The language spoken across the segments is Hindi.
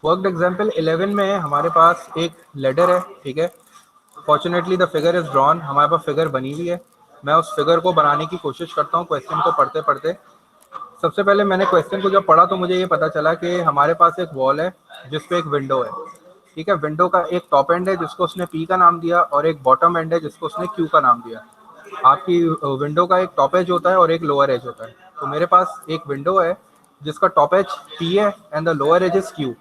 वर्कड एग्जाम्पल 11 में हमारे पास एक लेडर है, ठीक है। Fortunately the figure is drawn, हमारे पास फिगर बनी हुई है। मैं उस फिगर को बनाने की कोशिश करता हूँ क्वेश्चन को पढ़ते पढ़ते। सबसे पहले मैंने क्वेश्चन को जब पढ़ा तो मुझे ये पता चला कि हमारे पास एक वॉल है जिस पे एक विंडो है, ठीक है। विंडो का एक टॉप एंड है जिसको उसने पी का नाम दिया और एक बॉटम एंड है जिसको उसने क्यू का नाम दिया। आपकी विंडो का एक टॉप एज होता है और एक लोअर एज होता है। तो मेरे पास एक विंडो है जिसका टॉप एज पी है and the lower edge is Q.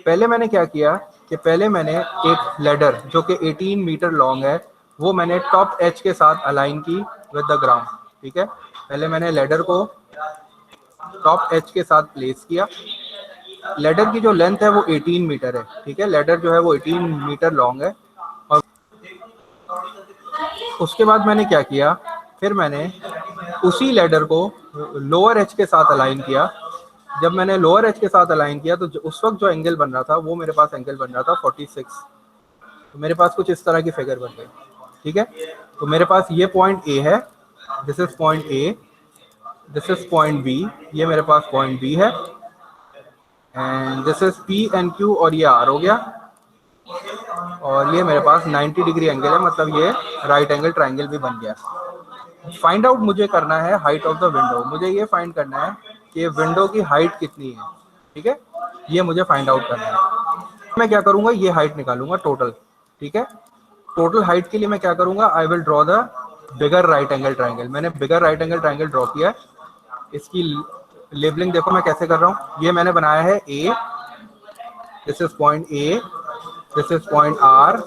पहले मैंने क्या किया कि पहले मैंने एक लेडर जो कि 18 मीटर लॉन्ग है वो मैंने टॉप एज के साथ अलाइन की विद द ग्राउंड, ठीक है। पहले मैंने लेडर को टॉप एज के साथ प्लेस किया। लेडर की जो लेंथ है वो 18 मीटर है, ठीक है। लेडर जो है वो 18 मीटर लॉन्ग है। और उसके बाद मैंने क्या किया, फिर मैंने उसी लेडर को लोअर एज के साथ अलाइन किया। जब मैंने लोअर एज के साथ अलाइन किया तो उस वक्त जो एंगल बन रहा था वो मेरे पास एंगल बन रहा था 46। तो मेरे पास कुछ इस तरह की फिगर बन गई, ठीक है। तो मेरे पास ये पॉइंट ए है, this is point A, this is point B, ये मेरे पास पॉइंट बी है, and this is P and Q और ये आर हो गया। और ये मेरे पास 90 डिग्री एंगल है, मतलब ये राइट एंगल ट्राइंगल भी बन गया। फाइंड आउट मुझे करना है हाइट ऑफ द विंडो। मुझे ये फाइंड करना है कि विंडो की हाइट कितनी है, ठीक है। ये मुझे फाइंड आउट करना है। मैं क्या करूंगा, ये हाइट निकालूंगा टोटल, ठीक है। टोटल हाइट के लिए मैं क्या करूंगा, I will draw the bigger right angle triangle. मैंने बिगर राइट एंगल ट्राइंगल ड्रॉ किया है। इसकी लेबलिंग देखो मैं कैसे कर रहा हूँ। ये मैंने बनाया है A, this is point A, this is point R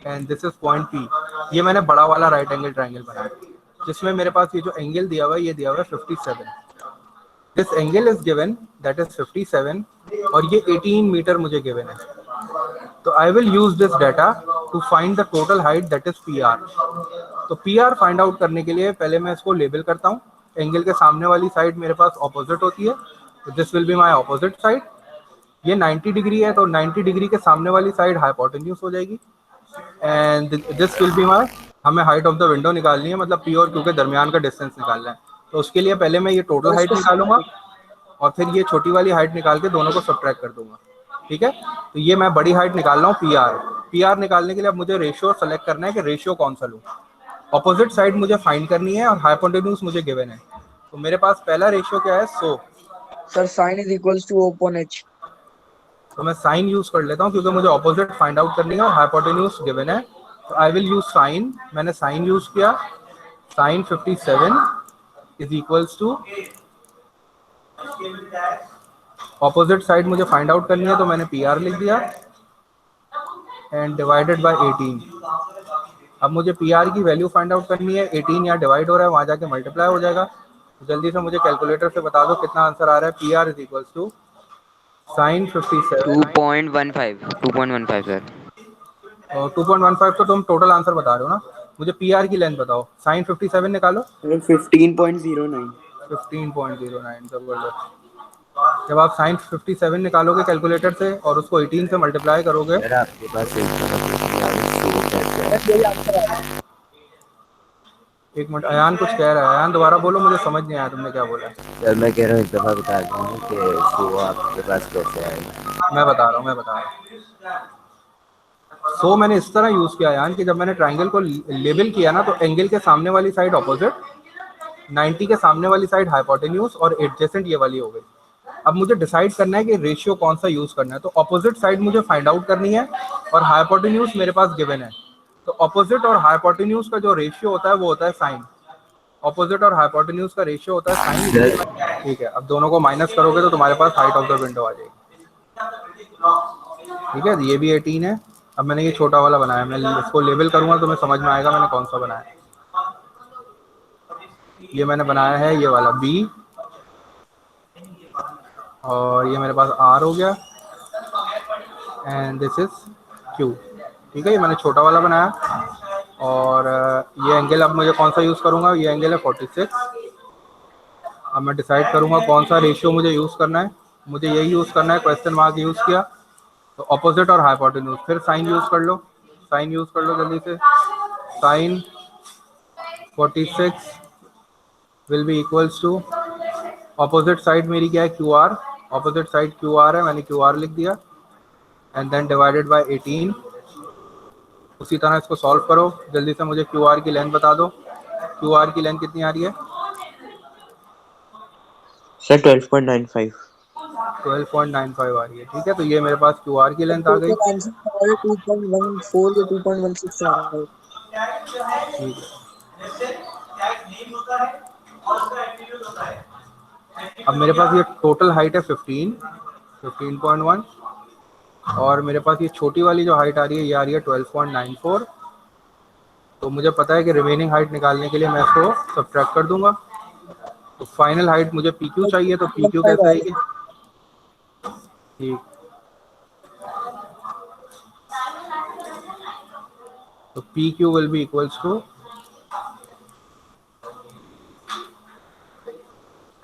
and this is point P. ये मैंने बड़ा वाला राइट एंगल ट्राइंगल बनाया जिसमें मेरे पास ये जो एंगल दिया हुआ है ये दिया हुआ है 57। This angle is given that is 57 और ये 18 मीटर मुझे गिवन है। तो I will use this data to find the total height that is P R. तो पी आर फाइंड आउट करने के लिए पहले मैं इसको लेबल करता हूँ। एंगल के सामने वाली साइड मेरे पास ऑपोजिट होती है, तो this will be my opposite side. ये 90 डिग्री है तो 90 डिग्री के सामने वाली साइड हाइपोटेन्यूज हो जाएगी and this will be my. हमें हाइट ऑफ द विंडो निकालनी है, मतलब पी और क्यू के दरमियान का डिस्टेंस निकालना है। तो उसके लिए पहले मैं ये टोटल हाइट निकालूंगा और फिर ये छोटी वाली हाइट निकाल के दोनों को सब्ट्रैक्ट कर दूंगा, ठीक है। तो ये मैं बड़ी हाइट निकाल रहा हूँ पी आर। पी आर निकालने के लिए अब मुझे रेशियो सेलेक्ट करना है कि रेशियो कौन सा लूँ। ऑपोजिट साइड मुझे फाइंड करनी है और हाइपोटेन्यूज मुझे गिवन है। तो मेरे पास पहला रेशियो क्या है, 100। Sir sine is equals to open H. तो मैं साइन यूज कर लेता हूँ क्योंकि मुझे ऑपोजिट फाइंड आउट करनी है और हाइपोटेन्यूज गिवन है। तो आई विल यूज साइन। मैंने साइन यूज किया, sine 57 is equals to, opposite side मुझे फाइंड आउट करनी है तो मैंने पी आर लिख दिया एंड डिवाइडेड बाय 18। अब मुझे पी आर की वैल्यू फाइंड आउट करनी है। 18 यहाँ डिवाइड हो रहा है, वहाँ जाके मल्टीप्लाई हो जाएगा। तो जल्दी से मुझे कैलकुलेटर से बता दो कितना आंसर आ रहा है। P R is equals to sine 57 2.15 2.15 sir. और 2.15। तो तुम टोटल आंसर बता रहे हो ना, मुझे पी आर की लेंथ बताओ। साइन 57 निकालो, 15.09। 15.09 जबरदस्त। जब आप साइन 57 निकालोगे कैलकुलेटर से और उसको 18 से मल्टीप्लाई करोगे। सर आपके पास एक दफा क्वेश्चन याद है, शो कैसे है? यही आंसर आ रहा है। एक मिनट, अयान कुछ कह रहा है। अयान दोबारा बोलो, मुझे समझ नहीं आया तुमने क्या बोला है। सर मैं कह रहा हूँ एक दफा बता दें कि शो आपके पास कैसे आएगा। मैं बता रहा हूँ, मैं बता रहा हूँ। सो मैंने इस तरह यूज किया यार कि जब मैंने ट्राइंगल को लेबल किया ना तो एंगल के सामने वाली साइड ऑपोजिट, 90 के सामने वाली साइड हाइपोटेन्यूज और एडजेसेंट ये वाली हो गई। अब मुझे डिसाइड करना है कि रेशियो कौन सा यूज करना है। तो ऑपोजिट साइड मुझे फाइंड आउट करनी है और हाइपोटेन्यूज मेरे पास गिवन है। तो ऑपोजिट और हाइपोटेन्यूज का जो रेशियो होता है वो होता है साइन। ऑपोजिट और हाइपोटेन्यूज का रेशियो होता है सर साइन, ठीक है। अब दोनों को माइनस करोगे तो तुम्हारे पास हाइट ऑफ द विंडो आ जाएगी, ठीक है। ये भी 18 है। अब मैंने ये छोटा वाला बनाया, मैं इसको लेबल करूंगा तो मैं समझ में आएगा मैंने कौन सा बनाया। ये मैंने बनाया है ये वाला बी और ये मेरे पास आर हो गया एंड दिस इज क्यू, ठीक है। ये मैंने छोटा वाला बनाया और ये एंगल अब मुझे कौन सा यूज़ करूंगा, ये एंगल है 46। अब मैं डिसाइड करूंगा कौन सा रेशियो मुझे यूज़ करना है। मुझे यही यूज़ करना है, क्वेश्चन मार्क यूज़ किया तो अपोजिट और हाइपोटेन्यूज। फिर साइन यूज़ कर लो, साइन यूज़ कर लो जल्दी से। Sine 46 will be equals to, opposite side मेरी क्या है Q R, opposite side Q R है, मैंने क्यू आर लिख दिया एंड देन डिवाइडेड बाय 18। उसी तरह इसको सॉल्व करो। जल्दी से मुझे क्यू आर की लेंथ बता दो। क्यू आर की लेंथ कितनी आ रही है? सर 12.95। 12.95 आ रही है। ठीक है, तो ये मेरे पास क्यू आर की लेंथ आ गई। टोटल आंसर हमारा 2.14 या 2.16 आ रहा है। ठीक है, अब मेरे पास ये टोटल हाइट है 15.1 और मेरे पास ये छोटी वाली जो हाइट आ रही है ये आ रही है 12.94। तो मुझे पता है कि रिमेनिंग हाइट निकालने के लिए मैं इसको सब्ट्रैक्ट कर दूंगा। तो फाइनल हाइट मुझे पी क्यू चाहिए, तो पी क्यू 2.15 कैसे आ आएगी? रहा ठीक, तो P Q will be equals to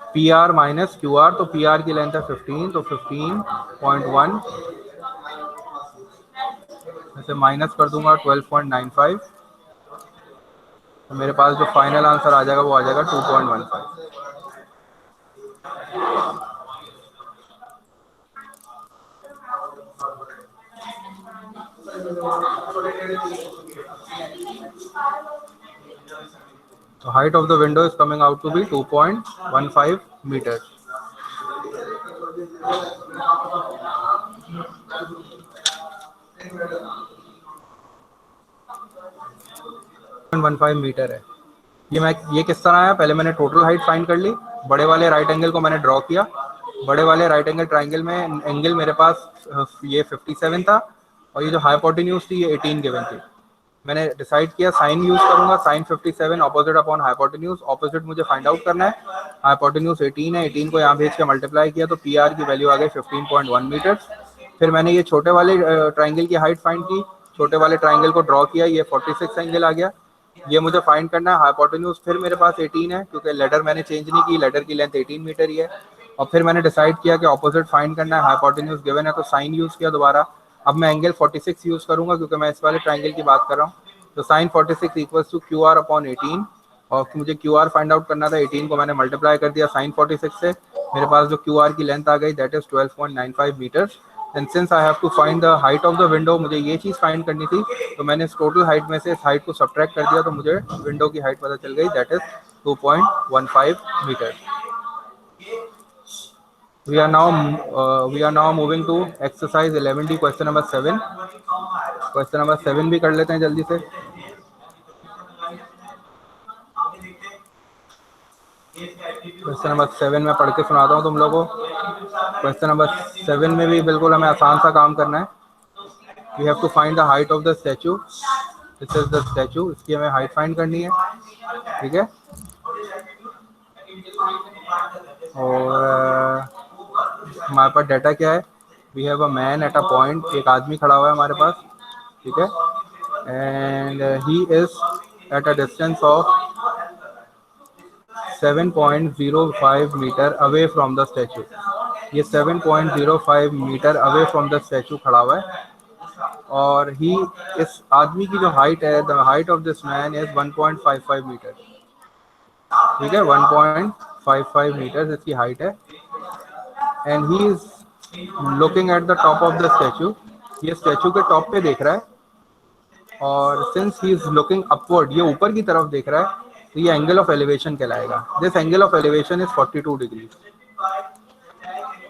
P R minus Q R. तो पी आर की लेंथ है 15, तो 15.1 ऐसे माइनस कर दूंगा 12.95। तो मेरे पास जो फाइनल आंसर आ जाएगा वो आ जाएगा 2.15। So height of the window is coming out to be 2.15 meters. Metre है। ये किस तरह आया? पहले मैंने टोटल हाइट फाइंड कर ली, बड़े वाले राइट एंगल को मैंने ड्रॉ किया। बड़े वाले राइट एंगल ट्राइंगल में एंगल मेरे पास ये 57 था और ये जो हाइपोटेन्यूज थी ये 18 गिवन थी। मैंने डिसाइड किया साइन यूज करूंगा, sine 57 opposite upon hypotenuse. Opposite मुझे फाइंड आउट करना है, हाइपोटेन्यूज 18 है, 18 को यहाँ भेज के मल्टीप्लाई किया तो पी आर की वैल्यू आ गई 15.1 मीटर। फिर मैंने ये छोटे वाले ट्राइंगल की हाइट फाइंड की, छोटे वाले ट्राइंगल को ड्रॉ किया, ये 46 एंगल आ गया। ये मुझे फाइंड करना है। हाइपोटेन्यूज फिर मेरे पास 18 है क्योंकि लेडर मैंने चेंज नहीं की, लेडर की लेंथ 18 मीटर ही है। और फिर मैंने डिसाइड किया कि ऑपोजिट फाइंड करना है, हाइपोटेन्यूज गिवन है तो साइन यूज किया दोबारा। अब मैं एंगल 46 यूज करूंगा क्योंकि मैं इस वाले ट्राइंगल की बात कर रहा हूँ। तो sine 46 equals to Q R upon 18 और मुझे क्यू आर फाइंड आउट करना था। 18 को मैंने मल्टीप्लाई कर दिया साइन 46 से, मेरे पास जो क्यू आर की लेंथ आ गई that is 12.95 metre. And since I have to find the height of the window, मुझे ये चीज़ फाइंड करनी थी, तो मैंने इस टोटल हाइट में से इस हाइट को सब्ट्रैक्ट कर दिया तो मुझे विंडो की हाइट पता चल गई that is 2.15 metre. we are now moving to exercise 11D question number 7। Question number 7 भी कर लेते हैं जल्दी से। क्वेश्चन नंबर 7 में पढ़ के सुनाता हूँ तुम लोगों को। क्वेश्चन नंबर 7 में भी बिल्कुल हमें आसान सा काम करना है। We have to find the height of the statue. This is the statue, इसकी हमें हाइट फाइंड करनी है। ठीक है, और हमारे पास डाटा क्या है? We have a man at a point, एक आदमी खड़ा हुआ है हमारे पास। ठीक है, and he is at a distance of 7.05 metre away from the statue. ये 7.05 metre away from the statue खड़ा हुआ है और ही, इस आदमी की जो हाइट है, the height of this man is 1.55 metre. ठीक है, 1.55 मीटर इसकी हाइट है and he is looking at the top of the statue. ये स्टैचू के टॉप पे देख रहा है और since he is looking upward, ये ऊपर की तरफ देख रहा है, तो ये एंगल ऑफ एलिवेशन कहलाएगा। This angle of elevation is 42 degree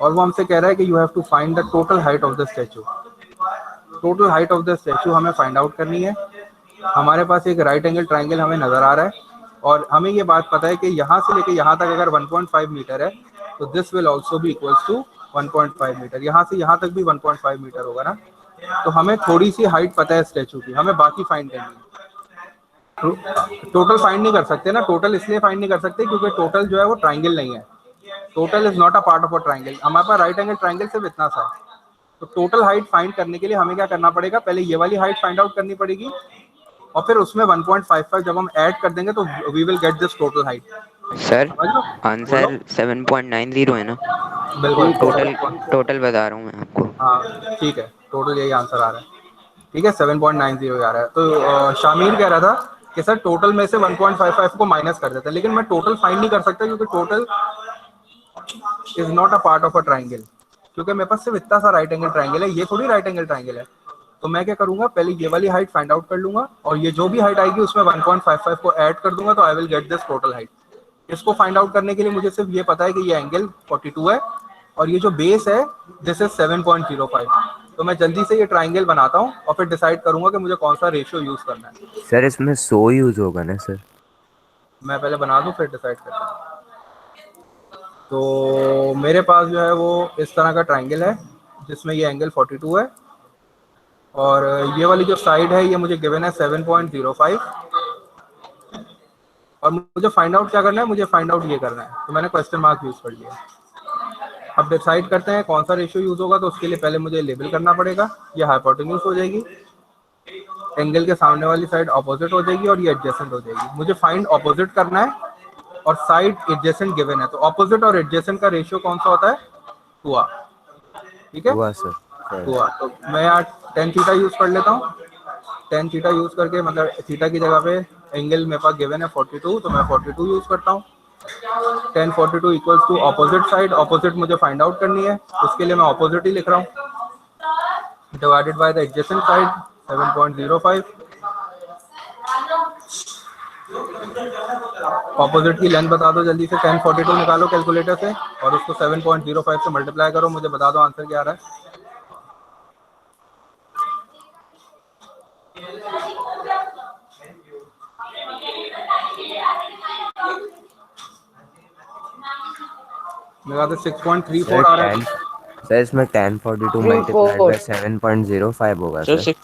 और वो हमसे कह रहा है कि you have to find the total height of the statue. Total height of the statue हमें फाइंड आउट करनी है। हमारे पास एक राइट एंगल ट्राइंगल हमें नजर आ रहा है और हमें ये बात पता है कि यहाँ से लेके यहाँ तक अगर 1.5 मीटर है तो दिस विल ऑल्सो भी इक्वल्स टू 1.5 मीटर। यहाँ से यहाँ तक भी 1.5 मीटर होगा ना। तो हमें थोड़ी सी हाइट पता है स्टैचू की, हमें बाकी फाइंड करनी है। टोटल फाइंड नहीं कर सकते ना, टोटल इसलिए फाइंड नहीं कर सकते क्योंकि टोटल जो है वो ट्राइंगल नहीं है। Total is not a part of a triangle. हमारे पास राइट एंगल ट्राइंगल सिर्फ इतना सा है। तो टोटल हाइट फाइंड करने के लिए हमें क्या करना पड़ेगा? पहले ये वाली हाइट फाइंड आउट करनी पड़ेगी और फिर उसमें 1.55 जब हम ऐड कर देंगे तो we will get this total height. Sir समझ लो, बोलो। आंसर 7.90 है ना? बिल्कुल टोटल टोटल बता रहा हूँ मैं आपको। हाँ ठीक है, टोटल यही आंसर आ रहा है। ठीक है, 7.90 आ रहा है। तो शामिर कह रहा था कि सर टोटल में से 1.55 को माइनस कर देते हैं, लेकिन मैं टोटल फाइंड नहीं कर सकता क्योंकि total is not a part of a triangle, क्योंकि मेरे पास सिर्फ इतना सा राइट एंगल ट्राइंगल है, ये थोड़ी राइट एंगल ट्राइंगल है। तो मैं क्या करूंगा, पहले ये वाली हाइट फाइंड आउट कर लूंगा और ये जो भी हाइट आएगी उसमें 1.55 को ऐड कर दूंगा, तो I will get this total height. इसको फाइंड आउट करने के लिए मुझे सिर्फ ये पता है कि ये एंगल 42 है और ये जो बेस है दिस इज 7.05। तो मैं जल्दी से ये ट्राइंगल बनाता हूँ और फिर डिसाइड करूंगा कि मुझे कौन सा रेशियो यूज करना है। सर इसमें 100 यूज होगा ना सर? मैं पहले बना दूं फिर डिसाइड करता हूँ। तो मेरे पास जो है वो इस तरह का ट्राइंगल है जिसमें ये एंगल 42 है और ये वाली जो साइड है ये मुझे गिवन है 7.05 और मुझे फाइंड आउट क्या करना है, मुझे फाइंड आउट ये करना है। तो मैंने क्वेश्चन मार्क यूज कर लिया। अब डिसाइड करते हैं कौन सा रेशियो यूज होगा। तो उसके लिए पहले मुझे लेबल करना पड़ेगा। ये हाइपोटेन्यूज हो जाएगी, एंगल के सामने वाली साइड ऑपोजिट हो जाएगी और ये एडजेसेंट हो जाएगी। मुझे फाइंड ऑपोजिट करना है और साइड एडजेसेंट गिवन है। तो ऑपोजिट और एडजेसेंट का रेशियो कौन सा होता है, 2a। ठीक है, हुआ सर। 2a। तो मैं यहाँ tan थीटा यूज कर लेता हूँ। tan थीटा यूज करके, मतलब थीटा की जगह पे एंगल मेरे पास गिवन है 42, तो मैं 42 यूज करता हूँ। tan 42 equals to opposite side. Opposite मुझे फाइंड आउट करनी है, उसके लिए मैं ऑपोजिट ही लिख रहा हूँ, divided by the adjacent side 7.05। Opposite की लेंथ बता दो जल्दी से, tan 42 निकालो कैलकुलेटर से और उसको 7.05 से मल्टीप्लाई करो। मुझे बता दो आंसर क्या आ रहा है। मेरा तो 6.34 आ रहा है। सर इसमें 1042 मल्टीप्लाइड बाय 7.05 होगा सर सर।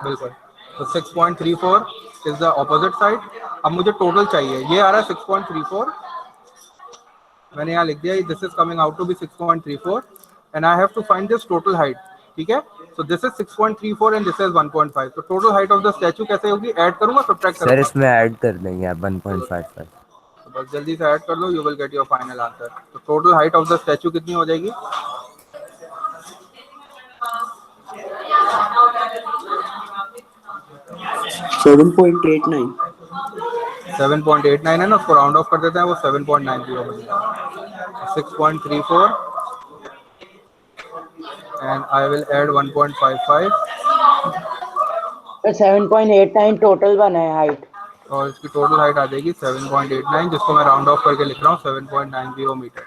बिल्कुल, तो 6.34 इज द ऑपोजिट साइड। अब मुझे टोटल चाहिए, ये आ रहा है 6.34। मैंने यहाँ लिख दिया, this is coming out to be 6.34 and I have to find this total height. ठीक है, so this is 6.34 and this is 1.5। तो total height of the statue कैसे होगी, ऐड करूंगा सब्ट्रैक्ट सर करूंगा? इसमें ऐड कर देंगे आप 1.55। तो बस जल्दी से ऐड कर लो, you will get your final answer. तो total height of the statue कितनी हो जाएगी? 7.89। 7.89 है ना, उसको राउंड ऑफ कर देते हैं, वो 7.90 हो जाएगा। 6.34 and I will add 1.55 7.89 total बना है हाइट। और इसकी टोटल हाइट आ जाएगी 7.89, जिसको मैं राउंड ऑफ करके लिख रहा हूँ 7.90 मीटर।